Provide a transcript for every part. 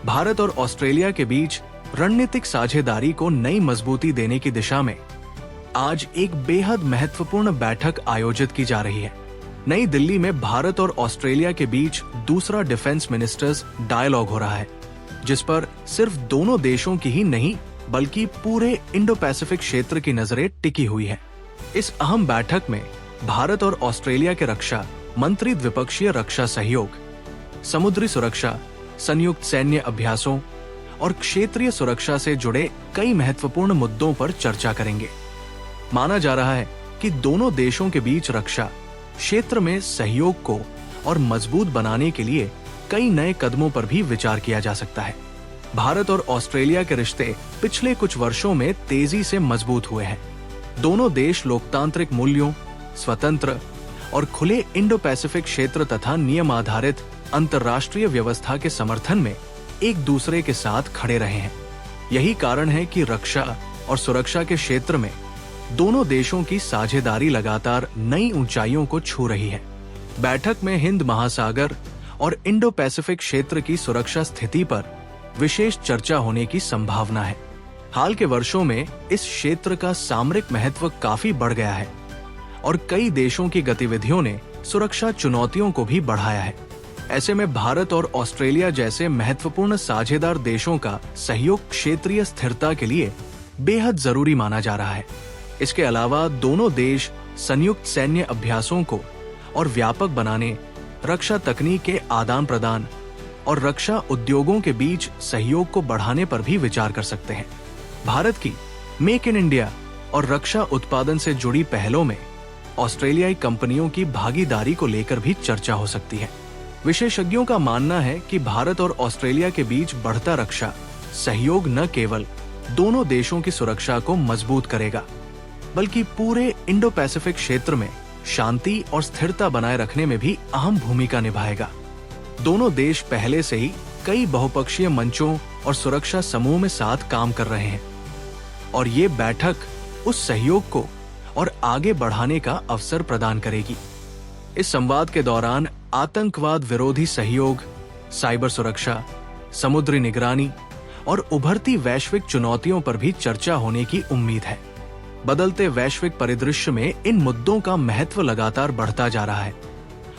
भारत और ऑस्ट्रेलिया के बीच रणनीतिक साझेदारी को नई मजबूती देने की दिशा में आज एक बेहद महत्वपूर्ण बैठक आयोजित की जा रही है। नई दिल्ली में भारत और ऑस्ट्रेलिया के बीच दूसरा डिफेंस मिनिस्टर्स डायलॉग हो रहा है, जिस पर सिर्फ दोनों देशों की ही नहीं बल्कि पूरे इंडो पैसिफिक क्षेत्र की नजरें टिकी हुई हैं। इस अहम बैठक में भारत और ऑस्ट्रेलिया के रक्षा मंत्री द्विपक्षीय रक्षा सहयोग, समुद्री सुरक्षा, संयुक्त सैन्य अभ्यासों और क्षेत्रीय सुरक्षा से जुड़े कई महत्वपूर्ण मुद्दों पर चर्चा करेंगे। माना जा रहा है कि दोनों देशों के बीच रक्षा क्षेत्र में सहयोग को और मजबूत बनाने के लिए कई नए कदमों पर भी विचार किया जा सकता है। भारत और ऑस्ट्रेलिया के रिश्ते पिछले कुछ वर्षों में तेजी से मजबूत हुए हैं। दोनों देश लोकतांत्रिक मूल्यों, स्वतंत्र और खुले इंडो पैसिफिक क्षेत्र तथा नियम आधारित अंतर्राष्ट्रीय व्यवस्था के समर्थन में एक दूसरे के साथ खड़े रहे हैं। यही कारण है कि रक्षा और सुरक्षा के क्षेत्र में दोनों देशों की साझेदारी लगातार नई ऊंचाइयों को छू रही है। बैठक में हिंद महासागर और इंडो पैसिफिक क्षेत्र की सुरक्षा स्थिति पर विशेष चर्चा होने की संभावना है। हाल के वर्षों में इस क्षेत्र का सामरिक महत्व काफी बढ़ गया है और कई देशों की गतिविधियों ने सुरक्षा चुनौतियों को भी बढ़ाया है। ऐसे में भारत और ऑस्ट्रेलिया जैसे महत्वपूर्ण साझेदार देशों का सहयोग क्षेत्रीय स्थिरता के लिए बेहद जरूरी माना जा रहा है। इसके अलावा दोनों देश संयुक्त सैन्य अभ्यासों को और व्यापक बनाने, रक्षा तकनीक के आदान प्रदान और रक्षा उद्योगों के बीच सहयोग को बढ़ाने पर भी विचार कर सकते हैं। भारत की मेक इन इंडिया और रक्षा उत्पादन से जुड़ी पहलों में ऑस्ट्रेलियाई कंपनियों की भागीदारी को लेकर भी चर्चा हो सकती है। विशेषज्ञों का मानना है कि भारत और ऑस्ट्रेलिया के बीच बढ़ता रक्षा सहयोग न केवल दोनों देशों की सुरक्षा को मजबूत करेगा, बल्कि पूरे इंडो पैसिफिक क्षेत्र में शांति और स्थिरता बनाए रखने में भी अहम भूमिका निभाएगा। दोनों देश पहले से ही कई बहुपक्षीय मंचों और सुरक्षा समूह में साथ काम कर रहे हैं और ये बैठक उस सहयोग को और आगे बढ़ाने का अवसर प्रदान करेगी। इस संवाद के दौरान आतंकवाद विरोधी सहयोग, साइबर सुरक्षा, समुद्री निगरानी और उभरती वैश्विक चुनौतियों पर भी चर्चा होने की उम्मीद है। बदलते वैश्विक परिदृश्य में इन मुद्दों का महत्व लगातार बढ़ता जा रहा है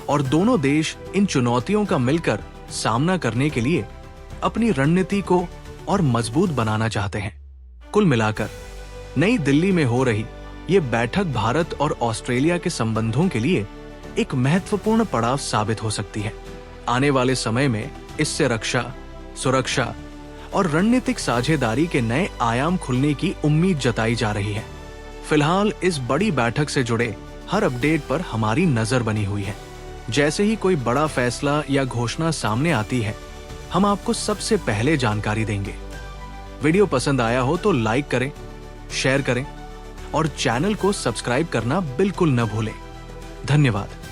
और दोनों देश इन चुनौतियों का मिलकर सामना करने के लिए अपनी रणनीति को और मजबूत बनाना चाहते हैं। कुल मिलाकर नई दिल्ली में हो रही ये बैठक भारत और ऑस्ट्रेलिया के संबंधों के लिए एक महत्वपूर्ण पड़ाव साबित हो सकती है। आने वाले समय में इससे रक्षा, सुरक्षा और रणनीतिक साझेदारी के नए आयाम खुलने की उम्मीद जताई जा रही है। फिलहाल इस बड़ी बैठक से जुड़े हर अपडेट पर हमारी नजर बनी हुई है। जैसे ही कोई बड़ा फैसला या घोषणा सामने आती है, हम आपको सबसे पहले जानकारी देंगे। वीडियो पसंद आया हो तो लाइक करें, शेयर करें और चैनल को सब्सक्राइब करना बिल्कुल न भूलें। धन्यवाद।